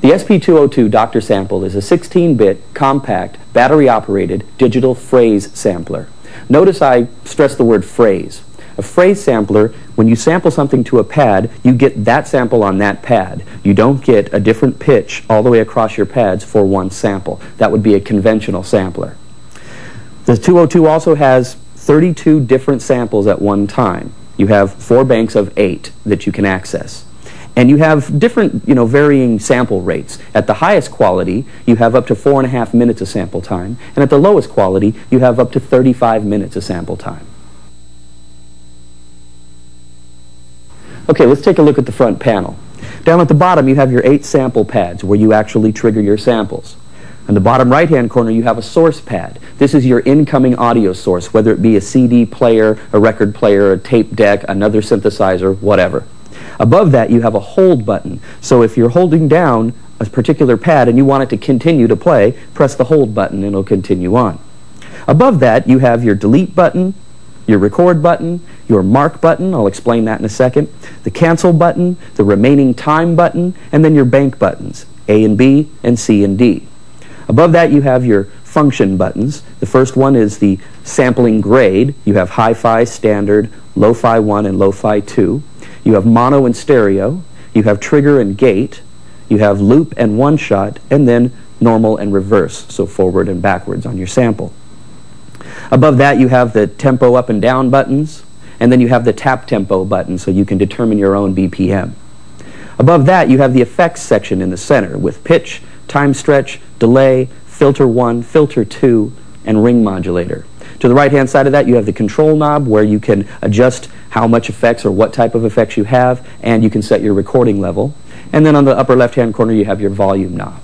The SP202 Dr. Sample is a 16-bit, compact, battery-operated digital phrase sampler. Notice I stress the word phrase. A phrase sampler, when you sample something to a pad, you get that sample on that pad. You don't get a different pitch all the way across your pads for one sample. That would be a conventional sampler. The 202 also has 32 different samples at one time. You have 4 banks of 8 that you can access. And you have different, varying sample rates. At the highest quality, you have up to 4.5 minutes of sample time. And at the lowest quality, you have up to 35 minutes of sample time. Okay, let's take a look at the front panel. Down at the bottom, you have your 8 sample pads where you actually trigger your samples. In the bottom right-hand corner, you have a source pad. This is your incoming audio source, whether it be a CD player, a record player, a tape deck, another synthesizer, whatever. Above that, you have a hold button. So if you're holding down a particular pad and you want it to continue to play, press the hold button and it'll continue on. Above that, you have your delete button, your record button, your mark button, I'll explain that in a second, the cancel button, the remaining time button, and then your bank buttons, A and B and C and D. Above that, you have your function buttons. The first one is the sampling grade. You have hi-fi, standard, lo-fi 1, and lo-fi 2. You have mono and stereo. You have trigger and gate. You have loop and one-shot, and then normal and reverse, so forward and backwards on your sample. Above that, you have the tempo up and down buttons, and then you have the tap tempo button, so you can determine your own BPM. Above that, you have the effects section in the center with pitch, time stretch, delay, filter 1, filter 2, and ring modulator. To the right-hand side of that, you have the control knob where you can adjust how much effects or what type of effects you have, and you can set your recording level. And then on the upper left-hand corner, you have your volume knob.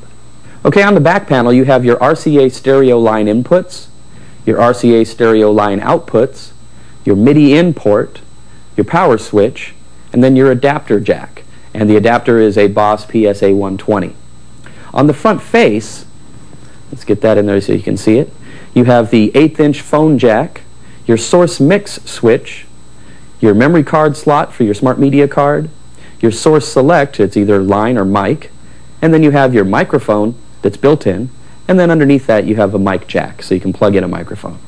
Okay, on the back panel, you have your RCA stereo line inputs, your RCA stereo line outputs, your MIDI in port, your power switch, and then your adapter jack. And the adapter is a Boss PSA 120. On the front face, let's get that in there so you can see it, you have the 1/8" phone jack, your source mix switch, your memory card slot for your smart media card, your source select, it's either line or mic, and then you have your microphone that's built in, and then underneath that you have a mic jack, so you can plug in a microphone.